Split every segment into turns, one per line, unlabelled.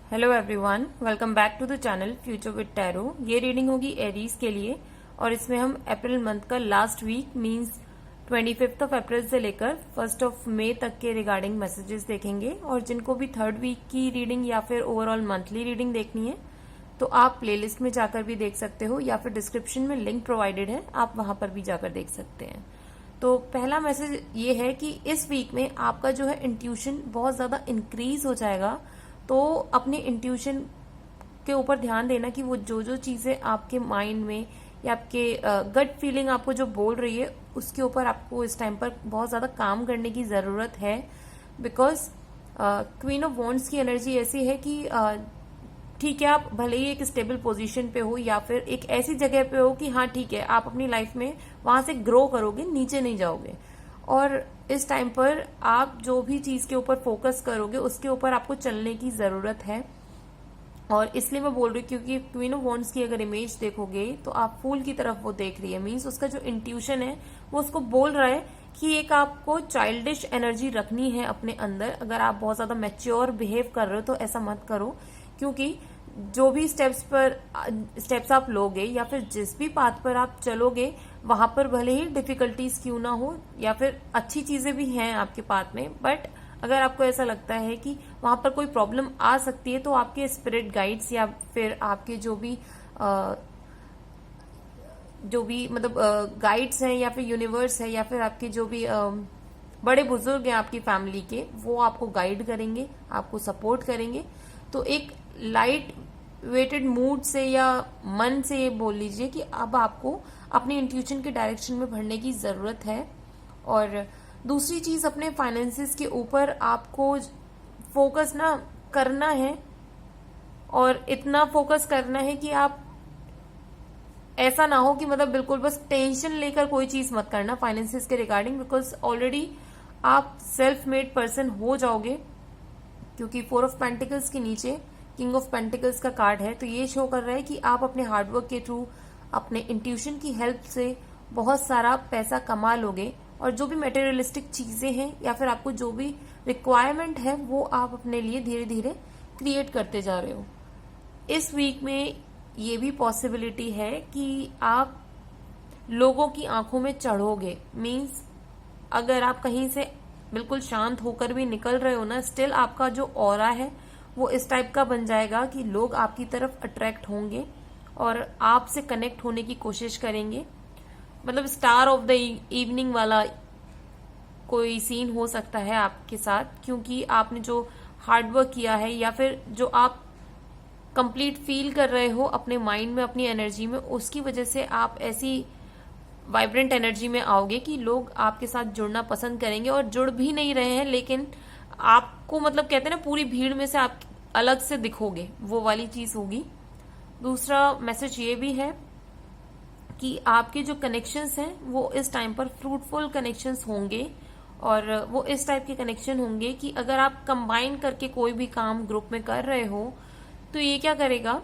Hello everyone, welcome back to the channel future with tarot. ये reading होगी Aries के लिए और इसमें हम अप्रैल मंथ का लास्ट वीक मींस 25 अप्रैल से लेकर 1 मई तक के रिगार्डिंग मैसेजेस देखेंगे। और जिनको भी थर्ड वीक की रीडिंग या फिर ओवरऑल मंथली रीडिंग देखनी है तो आप प्लेलिस्ट में जाकर भी देख सकते हो या फिर डिस्क्रिप्शन में लिंक प्रोवाइडेड है, आप वहां पर भी जाकर देख सकते हैं। तो पहला मैसेज ये है कि इस वीक में आपका जो है इंट्यूशन बहुत ज्यादा इंक्रीज हो जाएगा। तो अपने इंट्यूशन के ऊपर ध्यान देना कि वो जो जो चीजें आपके माइंड में या आपके गट फीलिंग आपको जो बोल रही है उसके ऊपर आपको इस टाइम पर बहुत ज्यादा काम करने की जरूरत है। बिकॉज क्वीन ऑफ वॉन्ड्स की एनर्जी ऐसी है कि ठीक है, आप भले ही एक स्टेबल पोजीशन पे हो या फिर एक ऐसी जगह पे हो कि हाँ ठीक है, आप अपनी लाइफ में वहां से ग्रो करोगे, नीचे नहीं जाओगे। और इस टाइम पर आप जो भी चीज के ऊपर फोकस करोगे उसके ऊपर आपको चलने की जरूरत है। और इसलिए मैं बोल रही हूँ क्योंकि क्वीन ऑफ वॉन्ड्स की अगर इमेज देखोगे तो आप फूल की तरफ वो देख रही है, मीन्स उसका जो इंट्यूशन है वो उसको बोल रहा है कि एक आपको चाइल्डिश एनर्जी रखनी है अपने अंदर। अगर आप बहुत ज्यादा मैच्योर बिहेव कर रहे हो तो ऐसा मत करो, क्योंकि जो भी स्टेप्स आप लोगे या फिर जिस भी पाथ पर आप चलोगे वहां पर भले ही डिफिकल्टीज क्यों ना हो या फिर अच्छी चीजें भी हैं आपके पाथ में, बट अगर आपको ऐसा लगता है कि वहां पर कोई प्रॉब्लम आ सकती है तो आपके स्पिरिट गाइड्स या फिर आपके जो भी मतलब गाइड्स हैं या फिर यूनिवर्स है या फिर आपके जो भी बड़े बुजुर्ग हैं आपकी फैमिली के, वो आपको गाइड करेंगे, आपको सपोर्ट करेंगे। तो एक लाइट वेटेड मूड से या मन से ये बोल लीजिए कि अब आपको अपनी इंट्यूशन के डायरेक्शन में बढ़ने की जरूरत है। और दूसरी चीज, अपने फाइनेंसेस के ऊपर आपको फोकस ना करना है और इतना फोकस करना है कि आप ऐसा ना हो कि मतलब बिल्कुल बस टेंशन लेकर कोई चीज मत करना फाइनेंसेस के रिगार्डिंग, बिकॉज ऑलरेडी आप सेल्फ मेड पर्सन हो जाओगे। क्योंकि 4 ऑफ पेंटिकल्स के नीचे किंग ऑफ पेंटिकल्स का कार्ड है, तो ये शो कर रहा है कि आप अपने हार्डवर्क के थ्रू, अपने इंट्यूशन की हेल्प से बहुत सारा पैसा कमा लोगे। और जो भी मटेरियलिस्टिक चीजें हैं या फिर आपको जो भी रिक्वायरमेंट है वो आप अपने लिए धीरे धीरे क्रिएट करते जा रहे हो। इस वीक में ये भी पॉसिबिलिटी है कि आप लोगों की आंखों में चढ़ोगे, मीन्स अगर आप कहीं से बिल्कुल शांत होकर भी निकल रहे हो ना, स्टिल आपका जो ऑरा है वो इस टाइप का बन जाएगा कि लोग आपकी तरफ अट्रैक्ट होंगे और आपसे कनेक्ट होने की कोशिश करेंगे। मतलब स्टार ऑफ द इवनिंग वाला कोई सीन हो सकता है आपके साथ, क्योंकि आपने जो हार्डवर्क किया है या फिर जो आप कंप्लीट फील कर रहे हो अपने माइंड में, अपनी एनर्जी में, उसकी वजह से आप ऐसी वाइब्रेंट एनर्जी में आओगे कि लोग आपके साथ जुड़ना पसंद करेंगे। और जुड़ भी नहीं रहे हैं लेकिन आपको मतलब कहते हैं ना, पूरी भीड़ में से आप अलग से दिखोगे, वो वाली चीज होगी। दूसरा मैसेज ये भी है कि आपके जो कनेक्शंस हैं वो इस टाइम पर फ्रूटफुल कनेक्शंस होंगे। और वो इस टाइप के कनेक्शन होंगे कि अगर आप कंबाइन करके कोई भी काम ग्रुप में कर रहे हो तो ये क्या करेगा,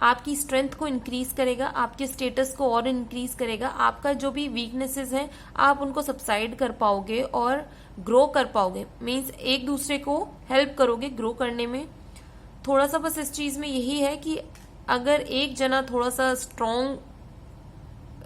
आपकी स्ट्रेंथ को इंक्रीज करेगा, आपके स्टेटस को और इंक्रीज करेगा। आपका जो भी वीकनेसेस हैं आप उनको सबसाइड कर पाओगे और ग्रो कर पाओगे, मीन्स एक दूसरे को हेल्प करोगे ग्रो करने में। थोड़ा सा बस इस चीज में यही है कि अगर एक जना थोड़ा सा स्ट्रॉन्ग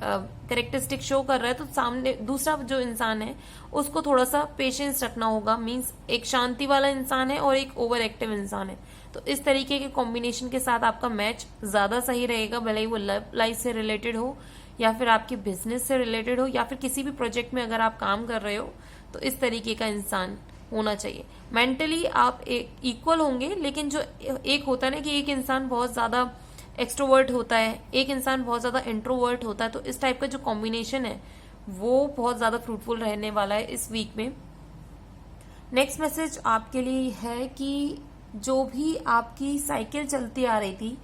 कैरेक्टरिस्टिक शो कर रहा है तो सामने दूसरा जो इंसान है उसको थोड़ा सा पेशेंस रखना होगा। मीन्स एक शांति वाला इंसान है और एक ओवर एक्टिव इंसान है, तो इस तरीके के कॉम्बिनेशन के साथ आपका मैच ज्यादा सही रहेगा। भले ही वो लव लाइफ से रिलेटेड हो या फिर आपके बिजनेस से रिलेटेड हो या फिर किसी भी प्रोजेक्ट में अगर आप काम कर रहे हो, तो इस तरीके का इंसान होना चाहिए। मेंटली आप इक्वल होंगे, लेकिन जो एक होता है ना कि एक इंसान बहुत ज्यादा एक्सट्रोवर्ट होता है, एक इंसान बहुत ज्यादा इंट्रोवर्ट होता है, तो इस टाइप का जो कॉम्बिनेशन है वो बहुत ज्यादा फ्रूटफुल रहने वाला है इस वीक में। नेक्स्ट मैसेज आपके लिए है कि जो भी आपकी साइकिल चलती आ रही थी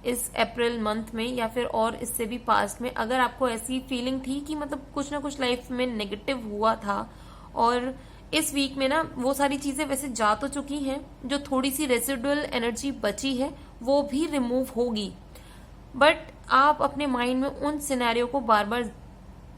इस अप्रैल मंथ में या फिर और इससे भी पास्ट में, अगर आपको ऐसी फीलिंग थी कि मतलब कुछ ना कुछ लाइफ में नेगेटिव हुआ था, और इस वीक में ना वो सारी चीजें वैसे जा तो चुकी हैं, जो थोड़ी सी रेसिडुअल एनर्जी बची है वो भी रिमूव होगी, बट आप अपने माइंड में उन सिनेरियो को बार बार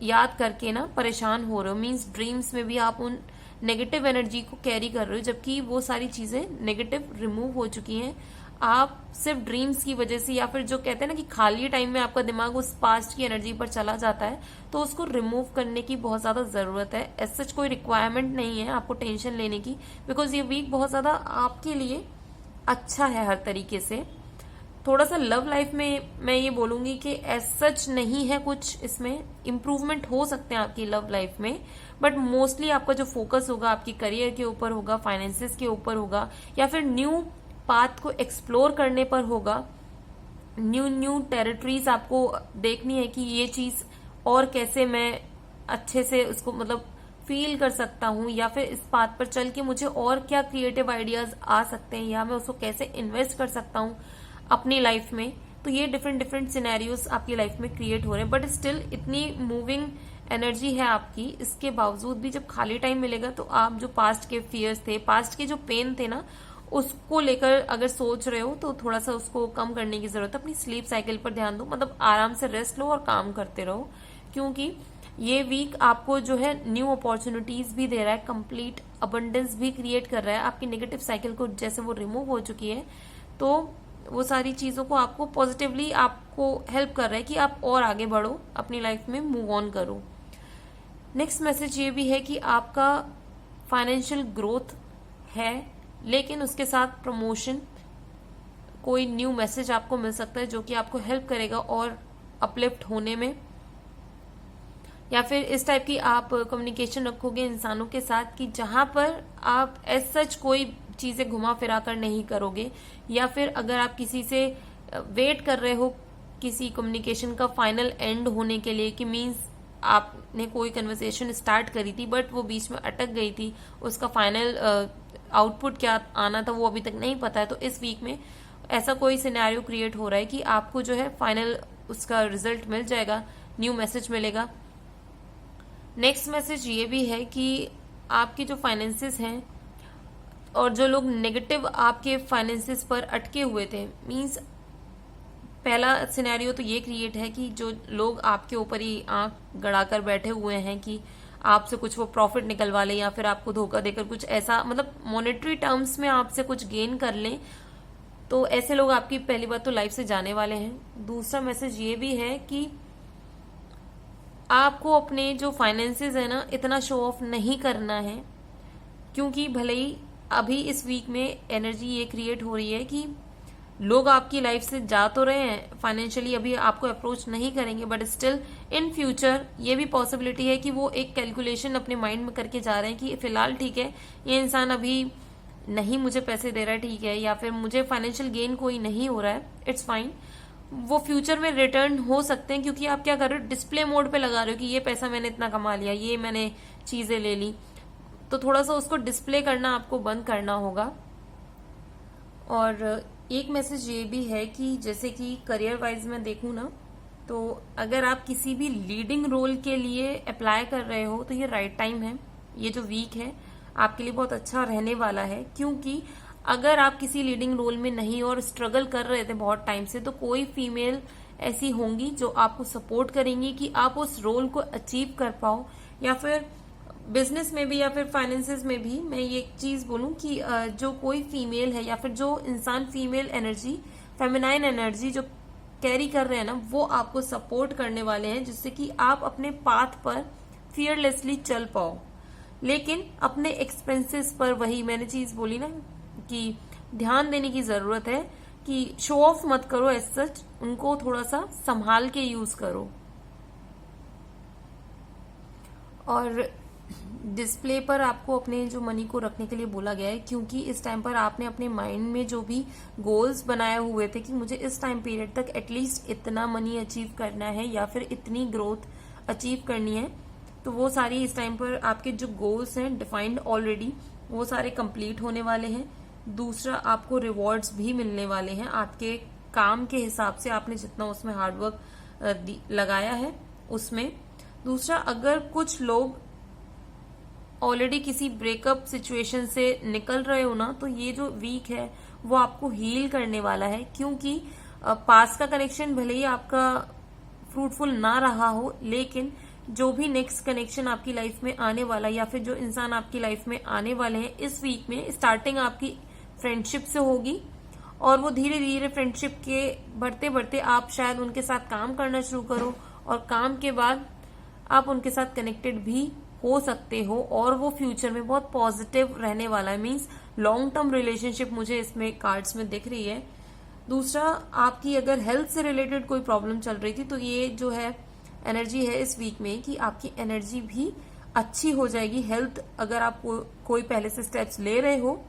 याद करके ना परेशान हो रहे हो। मीन्स ड्रीम्स में भी आप उन नेगेटिव एनर्जी को कैरी कर रहे हो, जबकि वो सारी चीजें नेगेटिव रिमूव हो चुकी हैं। आप सिर्फ ड्रीम्स की वजह से, या फिर जो कहते हैं ना कि खाली टाइम में आपका दिमाग उस पास्ट की एनर्जी पर चला जाता है, तो उसको रिमूव करने की बहुत ज्यादा जरूरत है। एज सच कोई रिक्वायरमेंट नहीं है आपको टेंशन लेने की, बिकॉज ये वीक बहुत ज्यादा आपके लिए अच्छा है हर तरीके से। थोड़ा सा लव लाइफ में मैं ये बोलूंगी कि एज सच नहीं है कुछ, इसमें इम्प्रूवमेंट हो सकते हैं आपकी लव लाइफ में, बट मोस्टली आपका जो फोकस होगा आपकी करियर के ऊपर होगा, फाइनेंसिस के ऊपर होगा, या फिर न्यू पाथ को एक्सप्लोर करने पर होगा। न्यू टेरिटरीज आपको देखनी है कि ये चीज और कैसे मैं अच्छे से उसको मतलब फील कर सकता हूँ, या फिर इस पाथ पर चल के मुझे और क्या क्रिएटिव आइडियाज आ सकते हैं, या मैं उसको कैसे इन्वेस्ट कर सकता हूँ अपनी लाइफ में। तो ये डिफरेंट सिनेरियोस आपकी लाइफ में क्रिएट हो रहे हैं, बट स्टिल इतनी मूविंग एनर्जी है आपकी, इसके बावजूद भी जब खाली टाइम मिलेगा तो आप जो पास्ट के फियर्स थे, पास्ट के जो पेन थे ना, उसको लेकर अगर सोच रहे हो तो थोड़ा सा उसको कम करने की जरूरत है। अपनी स्लीप साइकिल पर ध्यान दो, मतलब आराम से रेस्ट लो और काम करते रहो, क्योंकि ये वीक आपको जो है न्यू अपॉर्चुनिटीज भी दे रहा है, कंप्लीट अबंडेंस भी क्रिएट कर रहा है। आपकी नेगेटिव साइकिल को जैसे वो रिमूव हो चुकी है, तो वो सारी चीजों को आपको पॉजिटिवली आपको हेल्प कर रहा है कि आप और आगे बढ़ो, अपनी लाइफ में मूव ऑन करो। नेक्स्ट मैसेज ये भी है कि आपका फाइनेंशियल ग्रोथ है, लेकिन उसके साथ प्रमोशन, कोई न्यू मैसेज आपको मिल सकता है जो कि आपको हेल्प करेगा और अपलिफ्ट होने में, या फिर इस टाइप की आप कम्युनिकेशन रखोगे इंसानों के साथ कि जहां पर आप एज सच कोई चीजें घुमा फिरा कर नहीं करोगे, या फिर अगर आप किसी से वेट कर रहे हो किसी कम्युनिकेशन का फाइनल एंड होने के लिए, कि मीन्स आपने कोई कन्वर्सेशन स्टार्ट करी थी बट वो बीच में अटक गई थी, उसका फाइनल आउटपुट क्या आना था वो अभी तक नहीं पता है, तो इस वीक में ऐसा कोई सिनेरियो क्रिएट हो रहा है कि आपको जो है फाइनल उसका रिजल्ट मिल जाएगा, न्यू मैसेज मिलेगा। नेक्स्ट मैसेज ये भी है कि आपके जो फाइनेंसेस हैं और जो लोग नेगेटिव आपके फाइनेंसेस पर अटके हुए थे, मींस पहला सिनेरियो तो ये क्रिएट है कि जो लोग आपके ऊपर ही आंख गड़ाकर बैठे हुए हैं कि आपसे कुछ वो प्रॉफिट निकलवा ले, या फिर आपको धोखा देकर कुछ ऐसा मतलब मॉनेटरी टर्म्स में आपसे कुछ गेन कर लें, तो ऐसे लोग आपकी पहली बात तो लाइफ से जाने वाले हैं। दूसरा मैसेज ये भी है कि आपको अपने जो फाइनेंसेस है ना इतना शो ऑफ नहीं करना है, क्योंकि भले ही अभी इस वीक में एनर्जी ये क्रिएट हो रही है कि लोग आपकी लाइफ से जा तो रहे हैं, फाइनेंशियली अभी आपको अप्रोच नहीं करेंगे, बट स्टिल इन फ्यूचर ये भी पॉसिबिलिटी है कि वो एक कैलकुलेशन अपने माइंड में करके जा रहे हैं कि फिलहाल ठीक है ये इंसान अभी नहीं मुझे पैसे दे रहा है, ठीक है, या फिर मुझे फाइनेंशियल गेन कोई नहीं हो रहा है, इट्स फाइन, वो फ्यूचर में रिटर्न हो सकते हैं, क्योंकि आप क्या कर रहे हो, डिस्प्ले मोड पे लगा रहे हो कि ये पैसा मैंने इतना कमा लिया, ये मैंने चीजें ले ली, तो थोड़ा सा उसको डिस्प्ले करना आपको बंद करना होगा। और एक मैसेज ये भी है कि जैसे कि करियर वाइज में देखूं ना, तो अगर आप किसी भी लीडिंग रोल के लिए अप्लाई कर रहे हो तो ये राइट टाइम है, ये जो वीक है आपके लिए बहुत अच्छा रहने वाला है, क्योंकि अगर आप किसी लीडिंग रोल में नहीं और स्ट्रगल कर रहे थे बहुत टाइम से, तो कोई फीमेल ऐसी होंगी जो आपको सपोर्ट करेंगी कि आप उस रोल को अचीव कर पाओ, या फिर बिजनेस में भी या फिर फाइनेंसेस में भी मैं ये चीज बोलूं कि जो कोई फीमेल है या फिर जो इंसान फीमेल एनर्जी, फेमिनाइन एनर्जी जो कैरी कर रहे हैं ना, वो आपको सपोर्ट करने वाले हैं, जिससे कि आप अपने पाथ पर फियरलेसली चल पाओ, लेकिन अपने एक्सपेंसेस पर, वही मैंने चीज बोली ना कि ध्यान देने की जरूरत है कि शो ऑफ मत करो एज सच, उनको थोड़ा सा संभाल के यूज करो। और डिस्प्ले पर आपको अपने जो मनी को रखने के लिए बोला गया है, क्योंकि इस टाइम पर आपने अपने माइंड में जो भी गोल्स बनाए हुए थे कि मुझे इस टाइम पीरियड तक एटलीस्ट इतना मनी अचीव करना है या फिर इतनी ग्रोथ अचीव करनी है, तो वो सारी इस टाइम पर आपके जो गोल्स हैं डिफाइंड ऑलरेडी, वो सारे कंप्लीट होने वाले हैं। दूसरा, आपको रिवॉर्ड्स भी मिलने वाले हैं आपके काम के हिसाब से, आपने जितना उसमें हार्डवर्क लगाया है उसमें। दूसरा, अगर कुछ लोग ऑलरेडी किसी ब्रेकअप सिचुएशन से निकल रहे हो ना, तो ये जो वीक है वो आपको हील करने वाला है, क्योंकि पास का कनेक्शन भले ही आपका फ्रूटफुल ना रहा हो, लेकिन जो भी नेक्स्ट कनेक्शन आपकी लाइफ में आने वाला है या फिर जो इंसान आपकी लाइफ में आने वाले हैं इस वीक में, स्टार्टिंग आपकी फ्रेंडशिप से होगी और वो धीरे धीरे फ्रेंडशिप के बढ़ते बढ़ते आप शायद उनके साथ काम करना शुरू करो और काम के बाद आप उनके साथ कनेक्टेड भी हो सकते हो और वो फ्यूचर में बहुत पॉजिटिव रहने वाला है। मीन्स लॉन्ग टर्म रिलेशनशिप मुझे इसमें कार्ड्स में दिख रही है। दूसरा, आपकी अगर हेल्थ से रिलेटेड कोई प्रॉब्लम चल रही थी तो ये जो है एनर्जी है इस वीक में कि आपकी एनर्जी भी अच्छी हो जाएगी। हेल्थ अगर आप कोई पहले से स्टेप्स ले रहे हो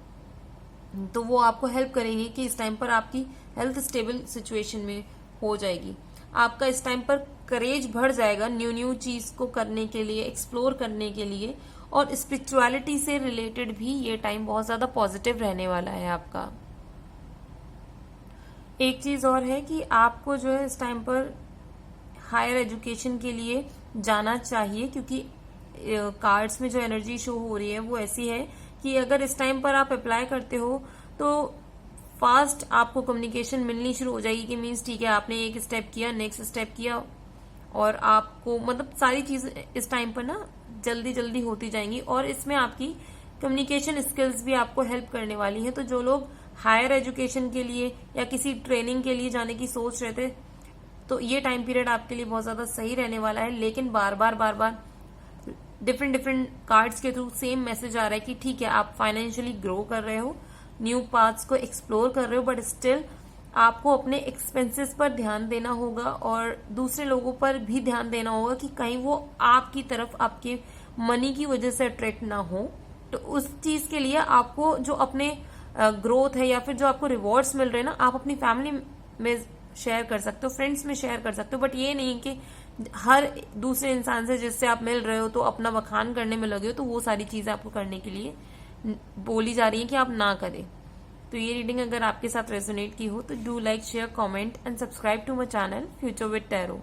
तो वो आपको हेल्प करेंगे कि इस टाइम पर आपकी हेल्थ स्टेबल सिचुएशन में हो जाएगी। आपका इस टाइम पर करेज बढ़ जाएगा न्यू न्यू चीज को करने के लिए, एक्सप्लोर करने के लिए, और स्पिरिचुअलिटी से रिलेटेड भी ये टाइम बहुत ज्यादा पॉजिटिव रहने वाला है आपका। एक चीज और है कि आपको जो है इस टाइम पर हायर एजुकेशन के लिए जाना चाहिए, क्योंकि कार्ड्स में जो एनर्जी शो हो रही है वो ऐसी है कि अगर इस टाइम पर आप अप्लाई करते हो तो फास्ट आपको कम्युनिकेशन मिलनी शुरू हो जाएगी कि मीन्स ठीक है आपने एक स्टेप किया, नेक्स्ट स्टेप किया, और आपको मतलब सारी चीज इस टाइम पर ना जल्दी जल्दी होती जाएंगी और इसमें आपकी कम्युनिकेशन स्किल्स भी आपको हेल्प करने वाली है। तो जो लोग हायर एजुकेशन के लिए या किसी ट्रेनिंग के लिए जाने की सोच रहे थे तो ये टाइम पीरियड आपके लिए बहुत ज्यादा सही रहने वाला है। लेकिन बार बार डिफरेंट कार्ड्स के थ्रू सेम मैसेज आ रहा है कि ठीक है आप फाइनेंशियली ग्रो कर रहे हो, न्यू पाथ्स को एक्सप्लोर कर रहे हो, बट स्टिल आपको अपने एक्सपेंसेस पर ध्यान देना होगा और दूसरे लोगों पर भी ध्यान देना होगा कि कहीं वो आपकी तरफ आपके मनी की वजह से अट्रैक्ट ना हो। तो उस चीज के लिए आपको जो अपने ग्रोथ है या फिर जो आपको रिवॉर्ड्स मिल रहे हैं ना, आप अपनी फैमिली में शेयर कर सकते हो, फ्रेंड्स में शेयर कर सकते हो, बट ये नहीं कि हर दूसरे इंसान से जिससे आप मिल रहे हो तो अपना बखान करने में लगे हो, तो वो सारी चीजें आपको करने के लिए बोली जा रही है कि आप ना करें। तो ये रीडिंग अगर आपके साथ रेजोनेट की हो तो do like, share, comment and subscribe to my channel future with tarot.